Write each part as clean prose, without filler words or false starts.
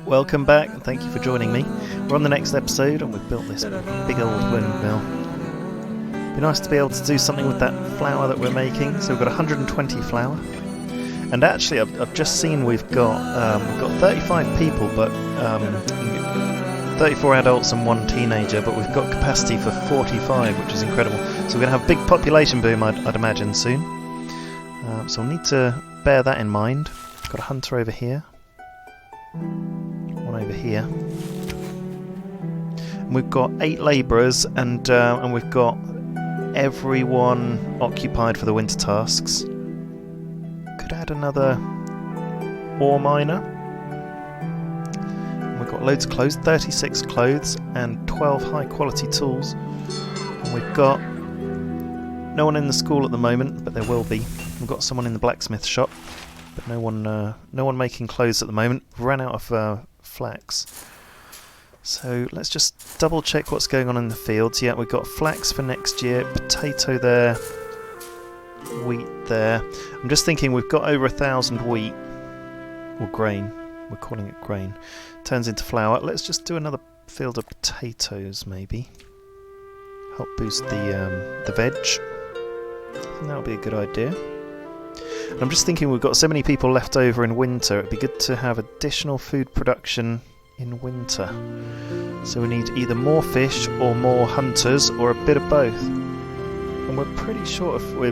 Welcome back and thank you for joining me. We're on the next episode and we've built this big old windmill. Be nice to be able to do something with that flour that we're making. So we've got 120 flour. And actually I've just seen we've got 35 people, but 34 adults and 1 teenager, but we've got capacity for 45, which is incredible. So we're going to have a big population boom, I'd imagine, soon. So we'll need to bear that in mind. Got a hunter over here. One over here. And we've got 8 labourers, and we've got everyone occupied for the winter tasks. Could add another ore miner. And we've got loads of clothes, 36 clothes and 12 high quality tools. And we've got no one in the school at the moment, but there will be. We've got someone in the blacksmith shop, but no one making clothes at the moment. We've ran out of flax. So let's just double check what's going on in the fields. Yeah, we've got flax for next year, potato there, wheat there. I'm just thinking we've got over 1,000 wheat, or grain. We're calling it grain. Turns into flour. Let's just do another field of potatoes maybe. Help boost the veg. I think that would be a good idea. And I'm just thinking we've got so many people left over in winter, it'd be good to have additional food production in winter. So we need either more fish or more hunters or a bit of both. And we're pretty short of, we're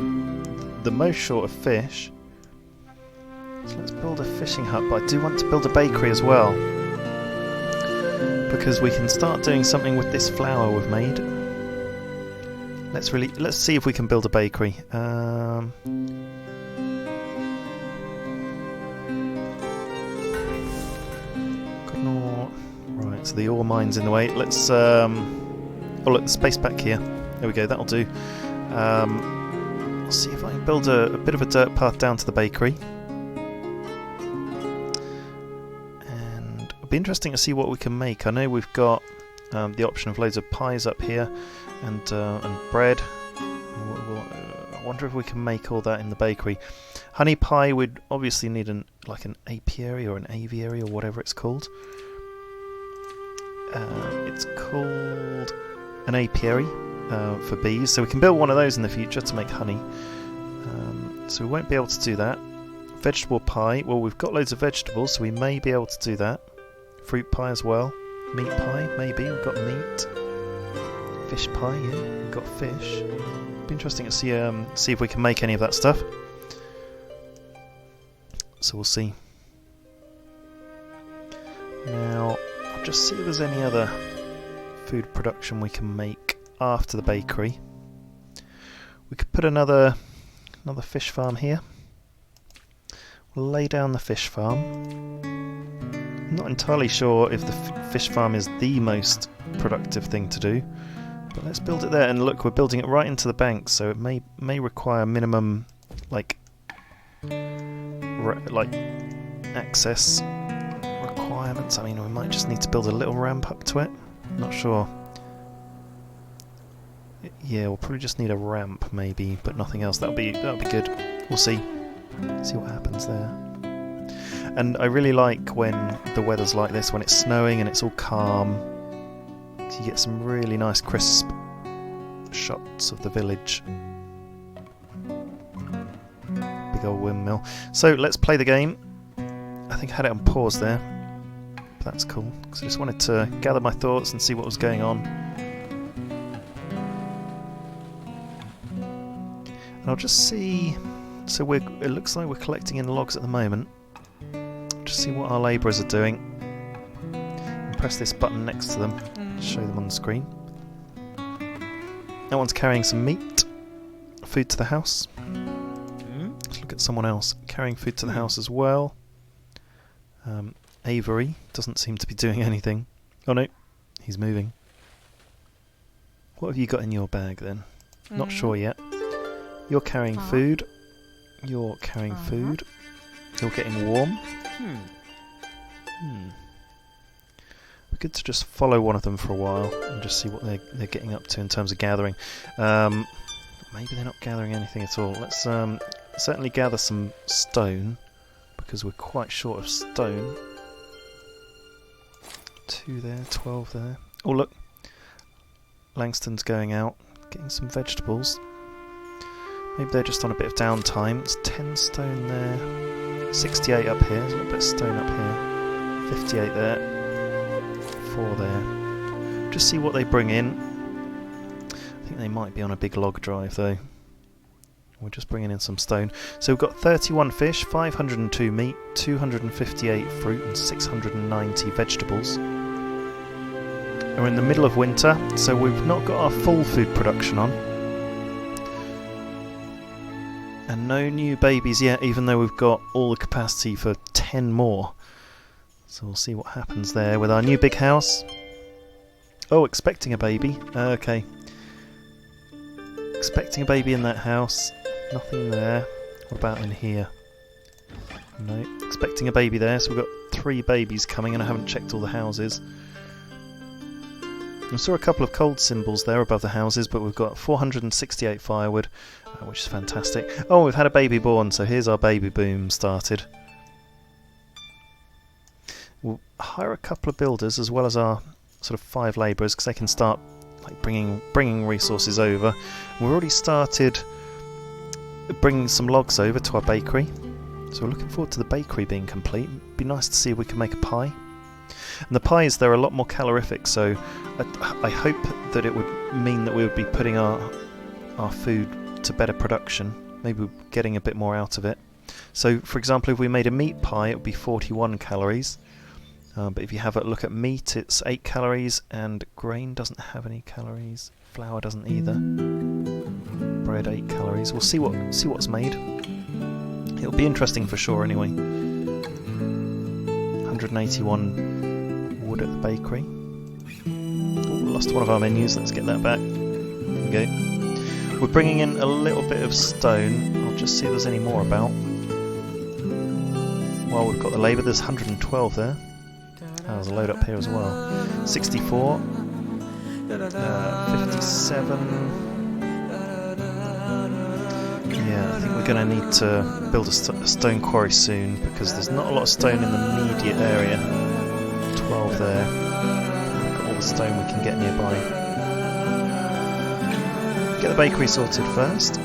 the most short of fish. So let's build a fishing hut, but I do want to build a bakery as well. Because we can start doing something with this flour we've made. Let's see if we can build a bakery. Right, so the ore mine's in the way. Let's oh look, the space back here. There we go, that'll do. I'll see if I can build a bit of a dirt path down to the bakery. And it'll be interesting to see what we can make. I know we've got the option of loads of pies up here and bread. I wonder if we can make all that in the bakery. Honey pie would obviously need an apiary or an aviary or whatever it's called. It's called an apiary for bees, so we can build one of those in the future to make honey. So we won't be able to do that. Vegetable pie, well, we've got loads of vegetables, so we may be able to do that. Fruit pie as well. Meat pie, maybe. We've got meat. Fish pie, yeah, we've got fish. Be interesting to see if we can make any of that stuff. So we'll see. Now, I'll just see if there's any other food production we can make after the bakery. We could put another fish farm here. We'll lay down the fish farm. I'm not entirely sure if the fish farm is the most productive thing to do, but let's build it there. And look, we're building it right into the bank, so it may require minimum access requirements. I mean, we might just need to build a little ramp up to it. Not sure. Yeah, we'll probably just need a ramp maybe, but nothing else. That'll be good. We'll see. See what happens there. And I really like when the weather's like this, when it's snowing and it's all calm. So you get some really nice crisp shots of the village. Big old windmill. So let's play the game. I think I had it on pause there. But that's cool, because I just wanted to gather my thoughts and see what was going on. And I'll just see. So it looks like we're collecting in logs at the moment. Just see what our labourers are doing. And press this button next to them to show them on the screen. That one's carrying some meat. Food to the house. Let's look at someone else carrying food to the house as well. Avery doesn't seem to be doing anything. Oh no, he's moving. What have you got in your bag then? Not sure yet. You're carrying food. You're carrying food. You're getting warm. Good to just follow one of them for a while and just see what they're getting up to in terms of gathering. Maybe they're not gathering anything at all. Let's certainly gather some stone, because we're quite short of stone. 2 there, 12 there. Oh look, Langston's going out, getting some vegetables. Maybe they're just on a bit of downtime. It's 10 stone there, 68 up here, there's a little bit of stone up here, 58 there, 4 there. Just see what they bring in. I think they might be on a big log drive though. We're just bringing in some stone. So we've got 31 fish, 502 meat, 258 fruit and 690 vegetables. We're in the middle of winter, so we've not got our full food production on. And no new babies yet, even though we've got all the capacity for 10 more. So we'll see what happens there with our new big house. Oh, expecting a baby. Okay. Expecting a baby in that house. Nothing there. What about in here? No. Expecting a baby there, so we've got 3 babies coming, and I haven't checked all the houses. I saw a couple of cold symbols there above the houses, but we've got 468 firewood, which is fantastic. Oh, we've had a baby born, so here's our baby boom started. We'll hire a couple of builders as well as our sort of 5 labourers, because they can start like bringing resources over. We've already started bringing some logs over to our bakery, so we're looking forward to the bakery being complete. It'd be nice to see if we can make a pie. And the pies, they're a lot more calorific, so I hope that it would mean that we would be putting our food to better production, maybe getting a bit more out of it. So for example, if we made a meat pie, it would be 41 calories, but if you have a look at meat, it's 8 calories, and grain doesn't have any calories, flour doesn't either. Bread 8 calories. We'll see what's made. It'll be interesting for sure anyway. 181 wood at the bakery. Ooh, lost one of our menus, let's get that back. There we go. We're bringing in a little bit of stone. I'll just see if there's any more about. While we've got the labour, there's 112 there. There's a load up here as well. 64. 57. Yeah, I think we're going to need to build a stone quarry soon, because there's not a lot of stone in the immediate area. 12 there. We've got all the stone we can get nearby. Get the bakery sorted first.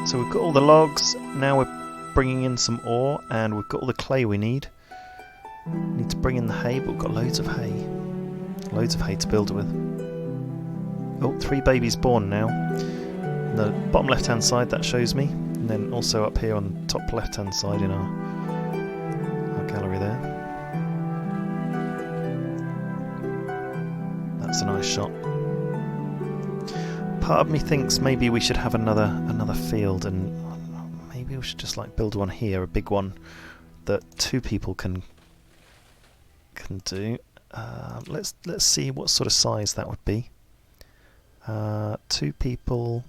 So we've got all the logs, now we're bringing in some ore, and we've got all the clay we need. Need to bring in the hay, but we've got loads of hay. Loads of hay to build with. Oh, 3 babies born now. On the bottom left hand side, that shows me, and then also up here on the top left hand side in our gallery there. That's a nice shot. Part of me thinks maybe we should have another field, and maybe we should just like build one here, a big one that 2 people can do. Let's see what sort of size that would be. 2 people.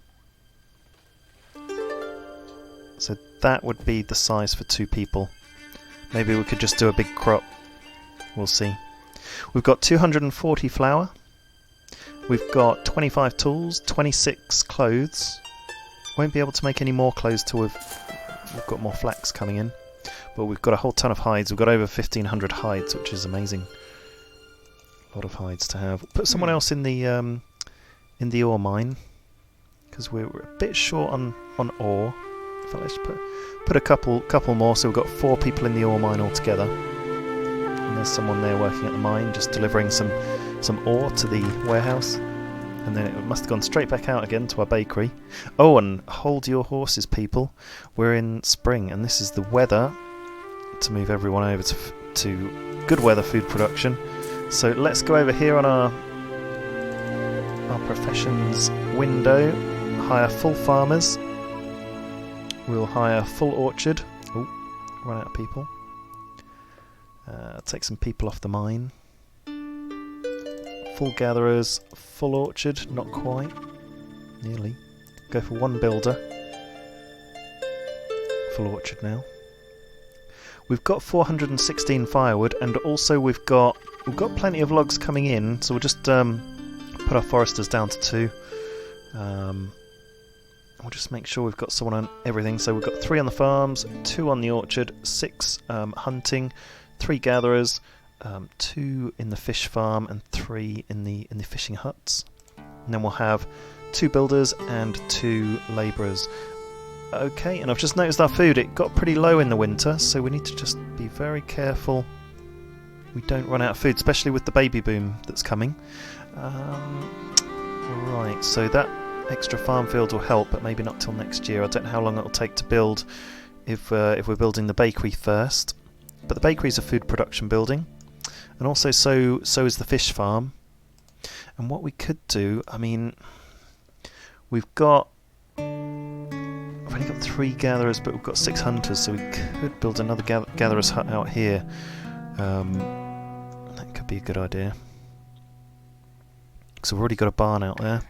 So that would be the size for 2 people. Maybe we could just do a big crop. We'll see. We've got 240 flour. We've got 25 tools, 26 clothes. Won't be able to make any more clothes till we've got more flax coming in. But we've got a whole ton of hides. We've got over 1,500 hides, which is amazing. A lot of hides to have. Put someone else in the ore mine, because we're a bit short on ore. In fact, let's put a couple more. So we've got 4 people in the ore mine altogether. And there's someone there working at the mine, just delivering some ore to the warehouse. And then it must have gone straight back out again to our bakery. Oh, and hold your horses, people. We're in spring, and this is the weather to move everyone over to good weather food production. So let's go over here on our professions window. Hire full farmers. We'll hire full orchard. Oh, run out of people. Take some people off the mine. Full gatherers, full orchard, not quite. Nearly. Go for 1 builder. Full orchard now. We've got 416 firewood, and also we've got plenty of logs coming in, so we'll just put our foresters down to 2. We'll just make sure we've got someone on everything. So we've got 3 on the farms, 2 on the orchard, 6 hunting, 3 gatherers, 2 in the fish farm and 3 in the fishing huts. And then we'll have 2 builders and 2 labourers. Okay, and I've just noticed our food, it got pretty low in the winter, so we need to just be very careful we don't run out of food, especially with the baby boom that's coming. Right, so that extra farm field will help, but maybe not till next year. I don't know how long it'll take to build if we're building the bakery first. But the bakery is a food production building, and also so is the fish farm. And what we could do, I mean, we've only got 3 gatherers, but we've got 6 hunters, so we could build another gatherer's hut out here. That could be a good idea. So we've already got a barn out there.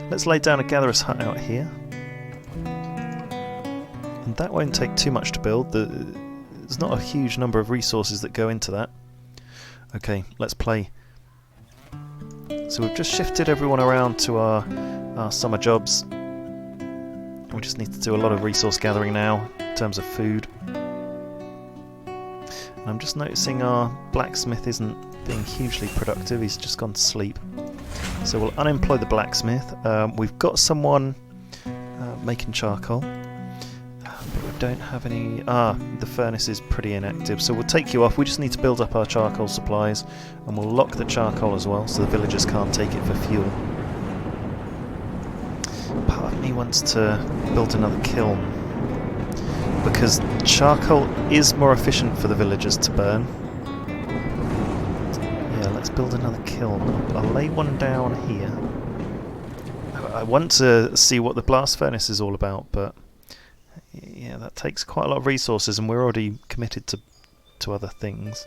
Let's lay down a gatherer's hut out here. And that won't take too much to build. There's not a huge number of resources that go into that. Okay, let's play. So we've just shifted everyone around to our summer jobs. We just need to do a lot of resource gathering now in terms of food. And I'm just noticing our blacksmith isn't being hugely productive. He's just gone to sleep. So we'll unemploy the blacksmith. We've got someone making charcoal. But we don't have any... the furnace is pretty inactive. So we'll take you off. We just need to build up our charcoal supplies. And we'll lock the charcoal as well, so the villagers can't take it for fuel. Part of me wants to build another kiln, because charcoal is more efficient for the villagers to burn. Yeah, let's build another kiln. I'll lay one down here. I want to see what the blast furnace is all about, but yeah, that takes quite a lot of resources, and we're already committed to other things.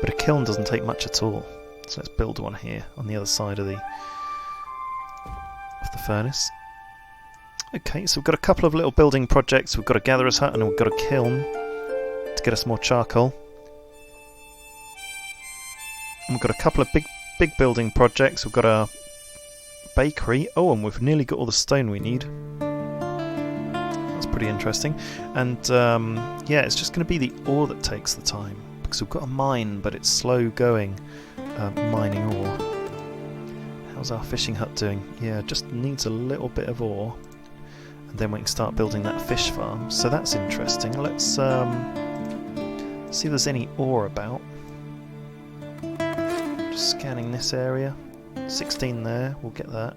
But a kiln doesn't take much at all, so let's build one here on the other side of the furnace. Okay, so we've got a couple of little building projects. We've got a gatherer's hut and we've got a kiln to get us more charcoal. And we've got a couple of big building projects. We've got a bakery. Oh, and we've nearly got all the stone we need. That's pretty interesting. And yeah, it's just going to be the ore that takes the time, because we've got a mine, but it's slow going mining ore. How's our fishing hut doing? Yeah, just needs a little bit of ore, and then we can start building that fish farm. So that's interesting. Let's see if there's any ore about. Just scanning this area. 16 there, we'll get that.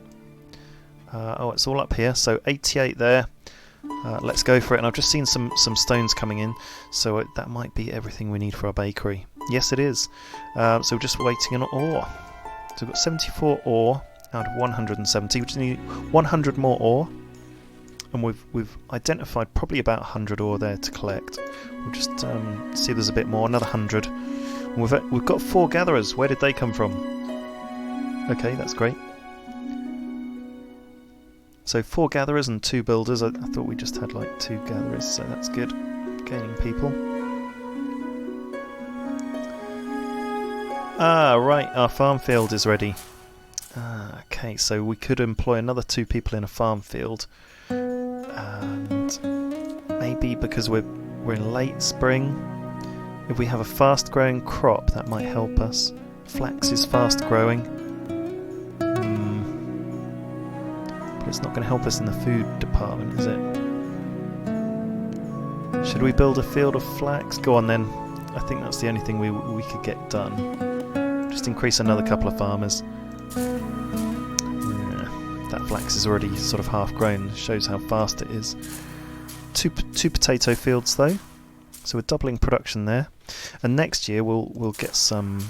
Oh, it's all up here, so 88 there. Let's go for it. And I've just seen some stones coming in, so that might be everything we need for our bakery. Yes, it is. So we're just waiting on ore. So we've got 74 ore out of 170. We just need 100 more ore, and we've identified probably about 100 ore there to collect. We'll just see if there's a bit more. Another 100. And we've got 4 gatherers. Where did they come from? Okay, that's great. So 4 gatherers and 2 builders. I thought we just had like 2 gatherers, so that's good. Gaining people. Ah, right, our farm field is ready. Okay, so we could employ another 2 people in a farm field. And maybe because we're in late spring, if we have a fast growing crop, that might help us. Flax is fast growing. But it's not going to help us in the food department, is it? Should we build a field of flax? Go on then. I think that's the only thing we could get done. Just increase another couple of farmers. Yeah, that flax is already sort of half grown. Shows how fast it is. Two potato fields though, so we're doubling production there. And next year we'll get some.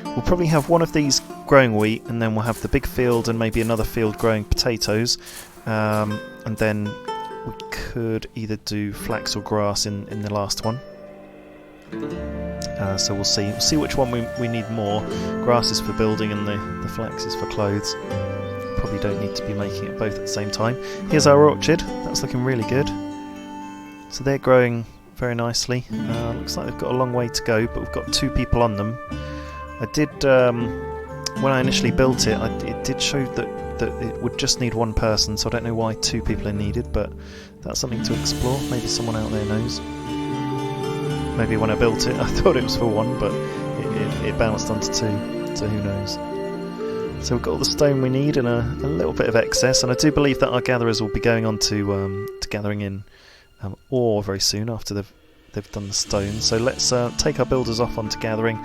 We'll probably have one of these growing wheat, and then we'll have the big field and maybe another field growing potatoes. And then we could either do flax or grass in the last one. So we'll see which one we need more. Grass is for building and the flax is for clothes. Probably don't need to be making it both at the same time. Here's our orchard. That's looking really good. So they're growing very nicely. Looks like they've got a long way to go, but we've got 2 people on them. I did, when I initially built it, it did show that it would just need 1 person, so I don't know why 2 people are needed, but that's something to explore. Maybe someone out there knows. maybe when I built it I thought it was for 1, but it bounced onto 2, so who knows. So we've got all the stone we need and a little bit of excess, and I do believe that our gatherers will be going on to gathering in ore very soon after they've done the stone. So let's take our builders off onto gathering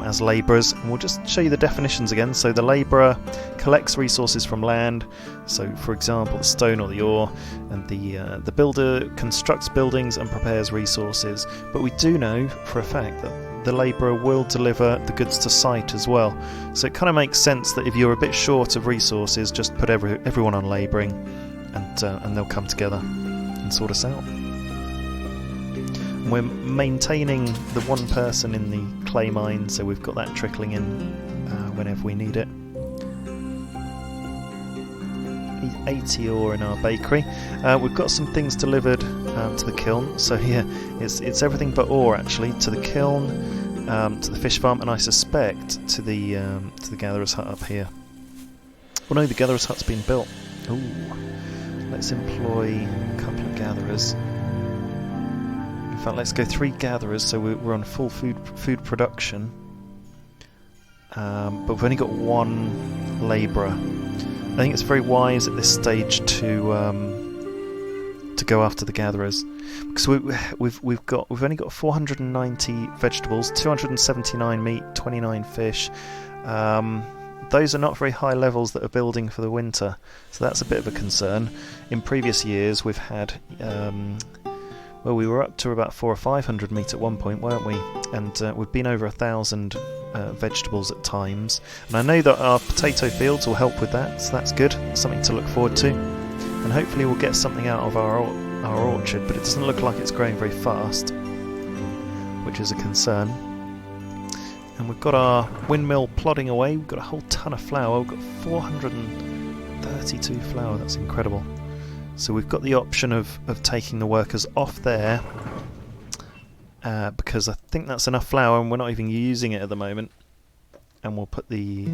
as labourers, and we'll just show you the definitions again. So the labourer collects resources from land, so for example the stone or the ore, and the builder constructs buildings and prepares resources. But we do know for a fact that the labourer will deliver the goods to site as well. So it kind of makes sense that if you're a bit short of resources, just put everyone on labouring, and they'll come together and sort us out. And we're maintaining the 1 person in the clay mine, so we've got that trickling in whenever we need it. 80 ore in our bakery. We've got some things delivered to the kiln, so here it's everything but ore actually, to the kiln, to the fish farm, and I suspect to the gatherer's hut up here. Well no, the gatherer's hut's been built. Ooh, let's employ a couple of gatherers. In fact, let's go 3 gatherers, so we're on full food production, but we've only got 1 labourer. I think it's very wise at this stage to go after the gatherers, because we've only got 490 vegetables, 279 meat, 29 fish. Those are not very high levels that are building for the winter, so that's a bit of a concern. In previous years we've had well, we were up to about 400 or 500 meat at one point, weren't we? And we've been over 1,000 vegetables at times. And I know that our potato fields will help with that, so that's good. It's something to look forward to. And hopefully we'll get something out of our orchard, but it doesn't look like it's growing very fast, which is a concern. And we've got our windmill plodding away. We've got a whole ton of flour. We've got 432 flour. That's incredible. So we've got the option of taking the workers off there, because I think that's enough flour and we're not even using it at the moment. And we'll put the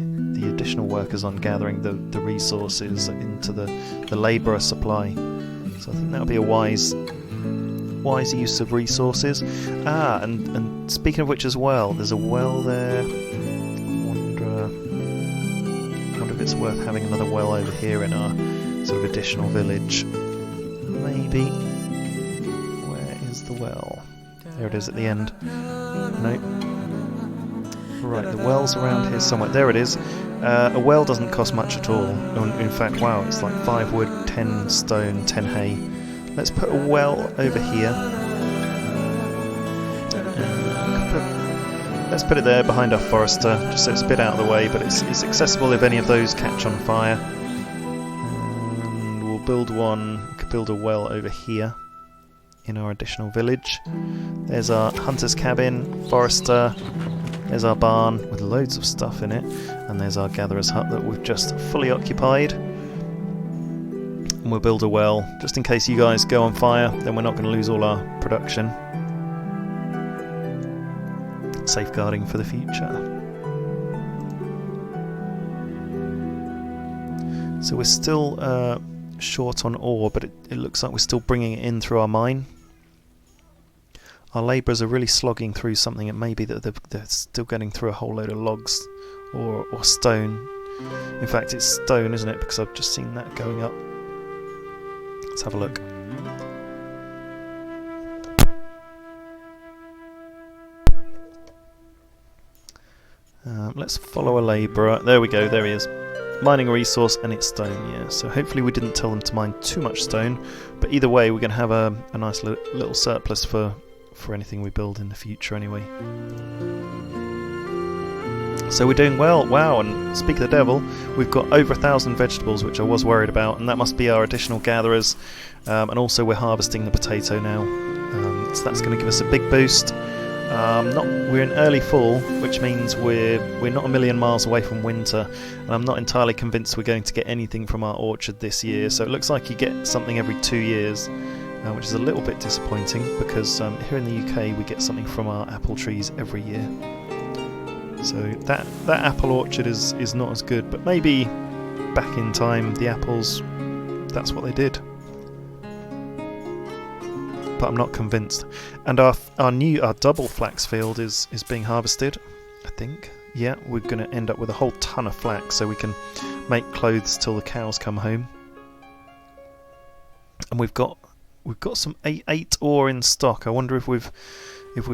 additional workers on gathering the resources into the labourer supply. So I think that'll be a wise use of resources. And speaking of which as well, there's a well there. I wonder if it's worth having another well over here in our sort of additional village. Maybe. Where is the well? There it is at the end. Nope. Right, the well's around here somewhere. There it is. A well doesn't cost much at all. In fact, wow, it's like 5 wood, 10 stone, 10 hay. Let's put a well over here. Let's put it there behind our forester, just so it's a bit out of the way, but it's accessible if any of those catch on fire. And we'll build one. We could build a well over here in our additional village. There's our hunter's cabin, forester. There's our barn with loads of stuff in it, and there's our gatherer's hut that we've just fully occupied. And we'll build a well, just in case you guys go on fire, then we're not going to lose all our production. Safeguarding for the future. So we're still short on ore, but it looks like we're still bringing it in through our mine. Our labourers are really slogging through something. It may be that they're still getting through a whole load of logs or stone. In fact, it's stone, isn't it? Because I've just seen that going up. Let's have a look. Let's follow a labourer. There we go, there he is. Mining a resource, and it's stone, yeah. So hopefully we didn't tell them to mine too much stone, but either way we're going to have a nice little surplus for anything we build in the future anyway. So we're doing well. Wow, and speak of the devil, we've got over 1,000 vegetables, which I was worried about, and that must be our additional gatherers. And also we're harvesting the potato now, so that's going to give us a big boost. We're in early fall, which means we're not a million miles away from winter, and I'm not entirely convinced we're going to get anything from our orchard this year. So it looks like you get something every 2 years, which is a little bit disappointing, because here in the UK we get something from our apple trees every year. So that apple orchard is not as good, but maybe back in time the apples, that's what they did. but I'm not convinced. And our double flax field is being harvested, I think. Yeah, we're going to end up with a whole ton of flax, so we can make clothes till the cows come home. And we've got some eight ore in stock. I wonder if we've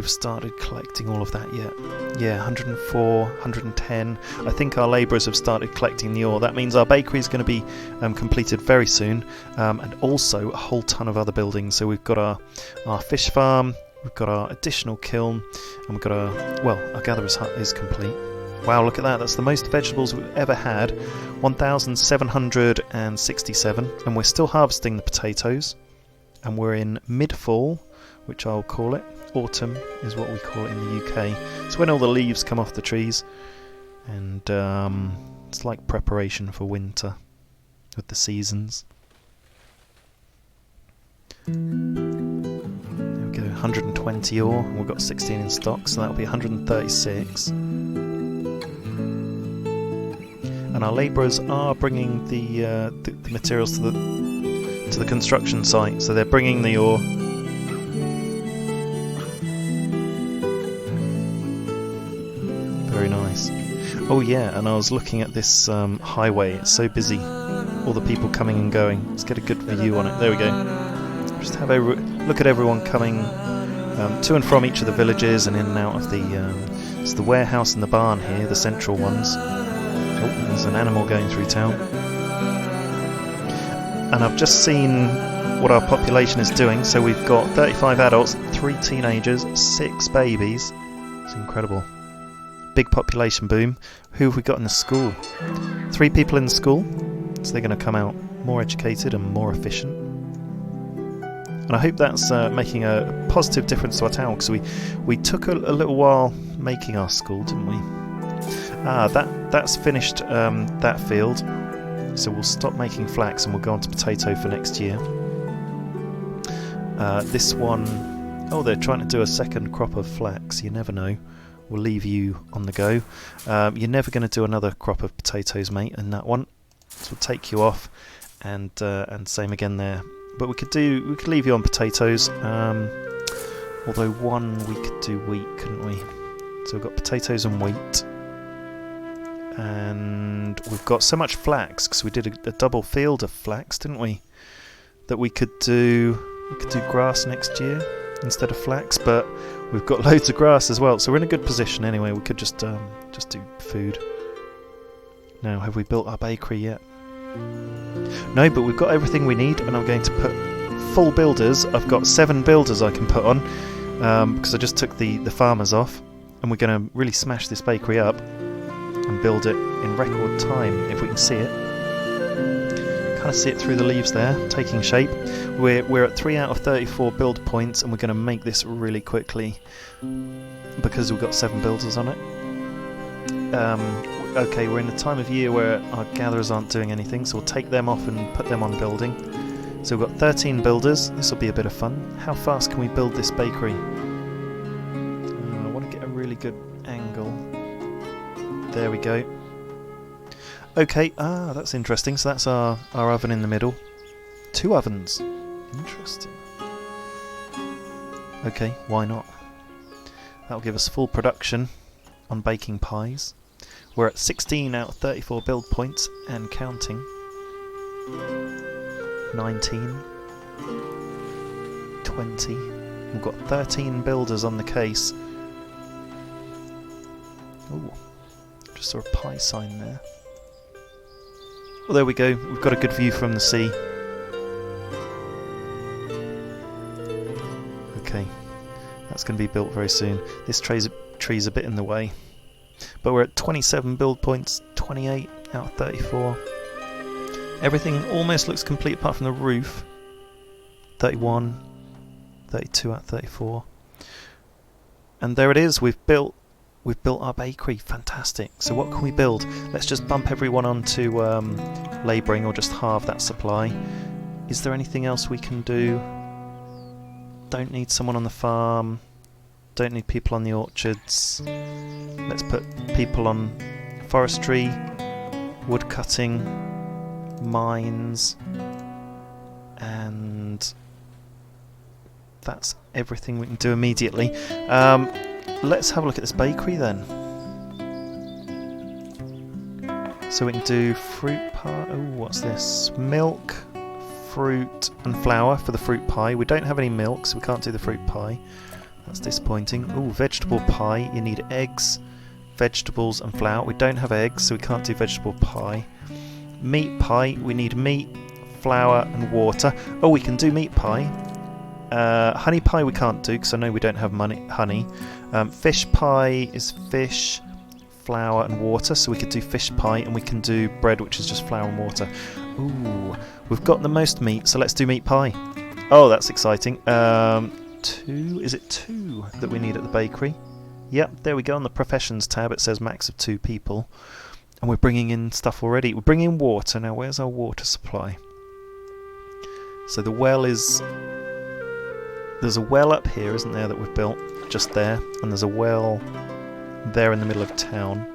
started collecting all of that yet. Yeah, 104, 110. I think our labourers have started collecting the ore. That means our bakery is going to be completed very soon, and also a whole ton of other buildings. So we've got our fish farm, we've got our additional kiln, and we've got our gatherer's hut is complete. Wow, look at that. That's the most vegetables we've ever had. 1,767, and we're still harvesting the potatoes. And we're in mid-fall, which I'll call it. Autumn is what we call it in the UK. It's when all the leaves come off the trees, and it's like preparation for winter with the seasons. There we go, 120 ore, and we've got 16 in stock, so that'll be 136. And our labourers are bringing the materials to the construction site, so they're bringing the ore. Very nice. Oh yeah, and I was looking at this highway. It's so busy, all the people coming and going. Let's get a good view on it. There we go. Just have a look at everyone coming to and from each of the villages and in and out of it's the warehouse and the barn here, the central ones. Oh, there's an animal going through town. And I've just seen what our population is doing. So we've got 35 adults, 3 teenagers, 6 babies. It's incredible. Big population boom. Who have we got in the school? 3 people in the school. So they're going to come out more educated and more efficient. And I hope that's making a positive difference to our town, because we took a little while making our school, didn't we? That's finished that field. So we'll stop making flax and we'll go on to potato for next year. This one, they're trying to do a second crop of flax. You never know. We'll leave you on the go. You're never going to do another crop of potatoes, mate, in that one. So we'll take you off, and same again there. But we could leave you on potatoes. Although one we could do wheat, couldn't we? So we've got potatoes and wheat. And we've got so much flax, because we did a double field of flax, didn't we? That we could do grass next year instead of flax, but we've got loads of grass as well, so we're in a good position anyway. We could just do food. Now, have we built our bakery yet? No, but we've got everything we need, and I'm going to put full builders. I've got 7 builders I can put on, because I just took the farmers off, and we're going to really smash this bakery up and build it in record time, if we can see it. Kind of see it through the leaves there, taking shape. We're at 3 out of 34 build points, and we're going to make this really quickly because we've got 7 builders on it. Okay, we're in a time of year where our gatherers aren't doing anything, so we'll take them off and put them on building. So we've got 13 builders. This will be a bit of fun. How fast can we build this bakery? I want to get a really good angle. There we go. Okay, that's interesting. So that's our oven in the middle. 2 ovens. Interesting. Okay, why not? That'll give us full production on baking pies. We're at 16 out of 34 build points and counting. 19. 20. We've got 13 builders on the case. Ooh. Just saw a pie sign there. Well, there we go. We've got a good view from the sea. Okay, that's going to be built very soon. This tree's a bit in the way. But we're at 27 build points, 28 out of 34. Everything almost looks complete apart from the roof. 31, 32 out of 34. And there it is. We've built our bakery. Fantastic. So what can we build? Let's just bump everyone onto labouring, or just halve that supply. Is there anything else we can do? Don't need someone on the farm. Don't need people on the orchards. Let's put people on forestry, wood cutting, mines, and that's everything we can do immediately. Let's have a look at this bakery then. So we can do fruit pie. Oh, what's this? Milk, fruit and flour for the fruit pie. We don't have any milk, so we can't do the fruit pie. That's disappointing. Oh, vegetable pie. You need eggs, vegetables and flour. We don't have eggs, so we can't do vegetable pie. Meat pie. We need meat, flour and water. Oh, we can do meat pie. Honey pie we can't do because I know we don't have honey. Fish pie is fish, flour and water, so we could do fish pie, and we can do bread which is just flour and water. Ooh, we've got the most meat, so let's do meat pie. Oh, that's exciting. Is it two that we need at the bakery? Yep, there we go. On the professions tab it says max of 2 people, and we're bringing in stuff already. We're bringing in water. Now where's our water supply? So the well is... There's a well up here, isn't there, that we've built just there, and there's a well there in the middle of town,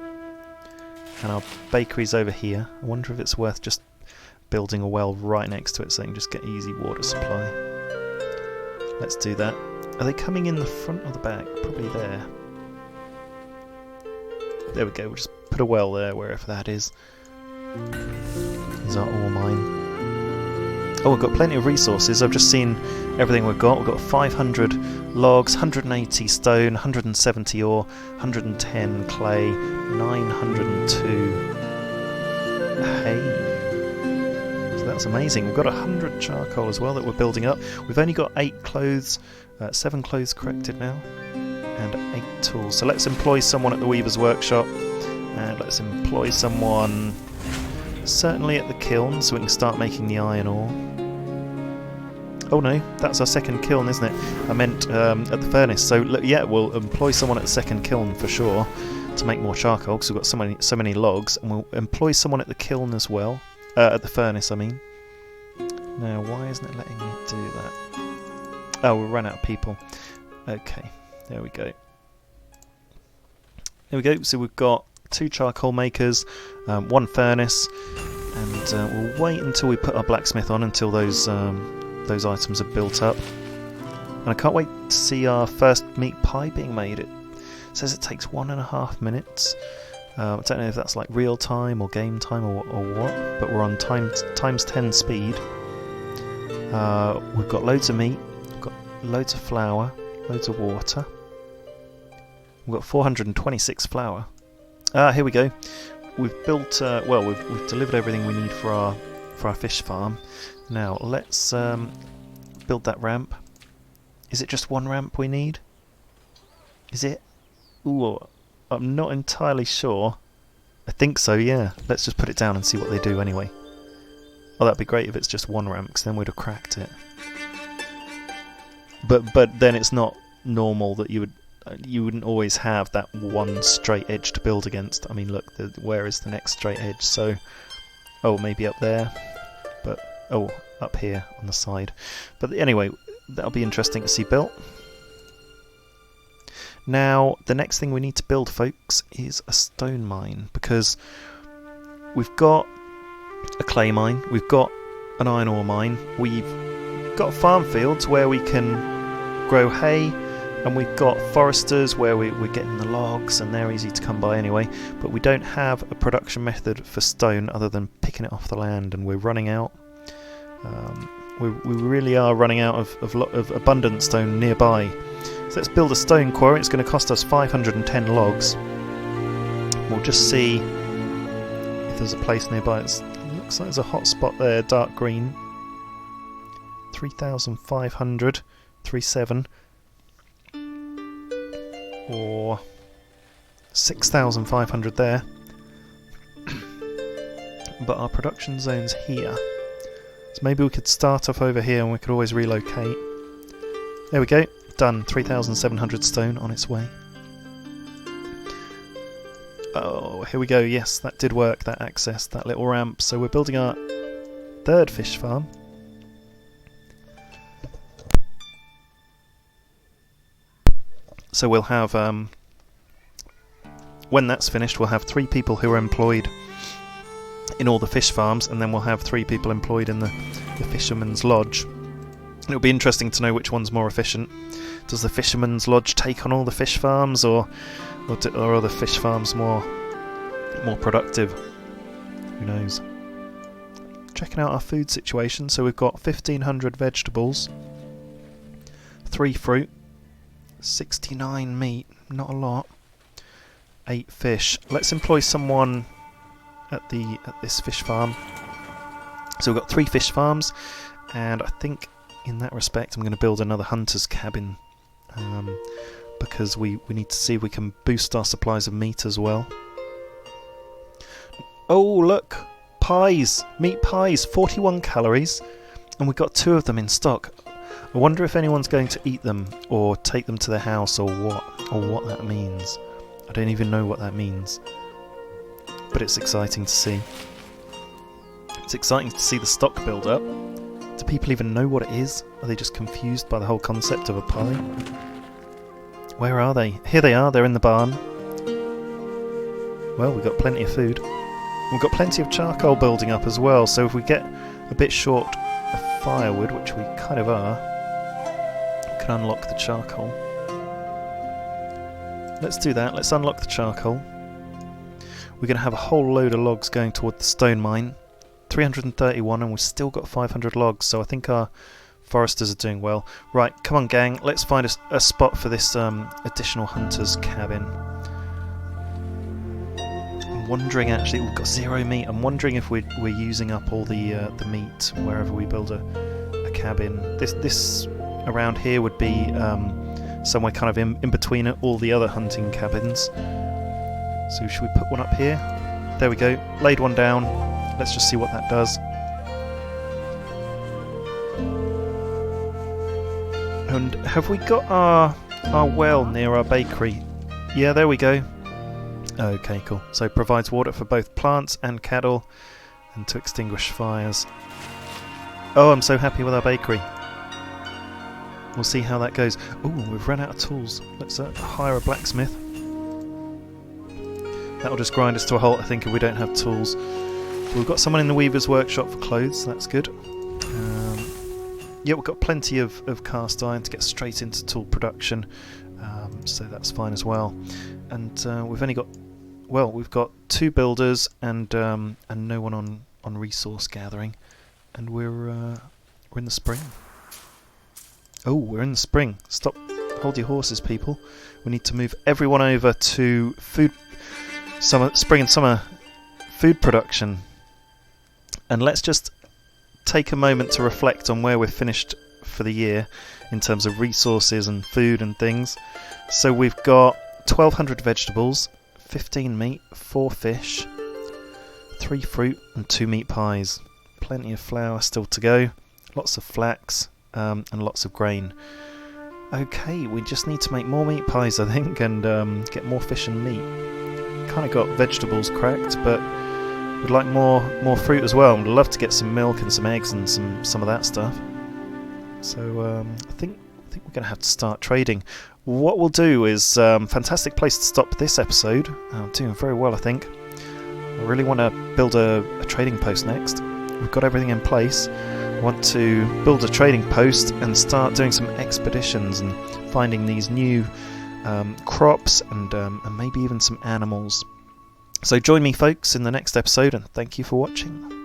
and our bakery's over here. I wonder if it's worth just building a well right next to it so they can just get easy water supply. Let's do that. Are they coming in the front or the back? Probably there. There we go, we'll just put a well there wherever that is. There's our ore mine. Oh, we've got plenty of resources. I've just seen everything we've got. We've got 500 logs, 180 stone, 170 ore, 110 clay, 902 hay. So that's amazing. We've got 100 charcoal as well that we're building up. We've only got 8 clothes, 7 clothes corrected now, and 8 tools. So let's employ someone at the weaver's workshop, and let's employ someone certainly at the kiln so we can start making the iron ore. Oh no, that's our second kiln, isn't it? I meant at the furnace. So yeah, we'll employ someone at the second kiln for sure to make more charcoal because we've got so many logs, and we'll employ someone at the kiln as well. At the furnace, I mean. Now, why isn't it letting me do that? Oh, we'll run out of people. Okay, there we go. There we go. So we've got 2 charcoal makers, 1 furnace, and we'll wait until we put our blacksmith on until those items are built up. And I can't wait to see our first meat pie being made. It says it takes 1.5 minutes. I don't know if that's like real time or game time or what, but we're on times 10 speed. We've got loads of meat, we've got loads of flour, loads of water. We've got 426 flour. Here we go. We've built, we've delivered everything we need for our fish farm. Now let's build that ramp. Is it just 1 ramp we need? Is it? Ooh, I'm not entirely sure. I think so, yeah. Let's just put it down and see what they do anyway. Oh, that'd be great if it's just 1 ramp, because then we'd have cracked it. But then it's not normal that you wouldn't always have that 1 straight edge to build against. I mean, look, where is the next straight edge? So, oh, maybe up there, but oh, up here on the side. But anyway, that'll be interesting to see built. Now, the next thing we need to build, folks, is a stone mine, because we've got a clay mine, we've got an iron ore mine, we've got farm fields where we can grow hay, and we've got foresters where we're getting the logs, and they're easy to come by anyway, but we don't have a production method for stone other than picking it off the land, and we're running out. We really are running out of abundant stone nearby. So let's build a stone quarry. It's going to cost us 510 logs. We'll just see if there's a place nearby. It looks like there's a hot spot there, dark green. 3,500, 37, or 6,500 there. But our production zone's here. So maybe we could start off over here and we could always relocate. There we go. Done. 3,700 stone on its way. Oh, here we go. Yes, that did work, that access, that little ramp. So we're building our 3rd fish farm. So we'll have, when that's finished, we'll have 3 people who are employed in all the fish farms, and then we'll have 3 people employed in the fisherman's lodge. It'll be interesting to know which one's more efficient. Does the Fisherman's Lodge take on all the fish farms, or are the fish farms more productive? Who knows? Checking out our food situation. So we've got 1,500 vegetables, 3 fruit, 69 meat, not a lot, 8 fish. Let's employ someone at this fish farm. So we've got 3 fish farms, and I think in that respect I'm going to build another hunter's cabin, because we need to see if we can boost our supplies of meat as well. Oh look! Pies! Meat pies! 41 calories, and we've got 2 of them in stock. I wonder if anyone's going to eat them or take them to their house, or what that means. I don't even know what that means, but it's exciting to see. It's exciting to see the stock build up. Do people even know what it is? Are they just confused by the whole concept of a pie? Where are they? Here they are, they're in the barn. Well, we've got plenty of food. We've got plenty of charcoal building up as well, so if we get a bit short of firewood, which we kind of are, we can unlock the charcoal. Let's do that, let's unlock the charcoal. We're going to have a whole load of logs going toward the stone mine. 331, and we've still got 500 logs, so I think our foresters are doing well. Right, come on gang, let's find a spot for this additional hunter's cabin. I'm wondering, actually, we've got 0 meat. I'm wondering if we're using up all the meat wherever we build a cabin. This around here would be somewhere kind of in between all the other hunting cabins. So should we put one up here? There we go, laid one down. Let's just see what that does. And have we got our well near our bakery? Yeah, there we go. Okay, cool. So it provides water for both plants and cattle, and to extinguish fires. Oh, I'm so happy with our bakery. We'll see how that goes. Oh, we've run out of tools. Let's hire a blacksmith. That'll just grind us to a halt, I think, if we don't have tools. We've got someone in the weaver's workshop for clothes, that's good. Yeah, we've got plenty of cast iron to get straight into tool production, so that's fine as well. And we've only got, well, we've got 2 builders and no one on resource gathering, and we're in the spring. Oh, we're in the spring. Stop, hold your horses, people. We need to move everyone over to spring and summer food production. And let's just take a moment to reflect on where we're finished for the year in terms of resources and food and things. So we've got 1,200 vegetables, 15 meat, 4 fish, 3 fruit and 2 meat pies. Plenty of flour still to go, lots of flax and lots of grain. Okay, we just need to make more meat pies, I think, and get more fish and meat. Kind of got vegetables cracked, but we'd like more fruit as well. We'd love to get some milk and some eggs and some of that stuff. So I think we're going to have to start trading. What we'll do is fantastic place to stop this episode. I'm doing very well, I think. I really want to build a trading post next. We've got everything in place. I want to build a trading post and start doing some expeditions and finding these new crops and maybe even some animals. So join me, folks, in the next episode, and thank you for watching.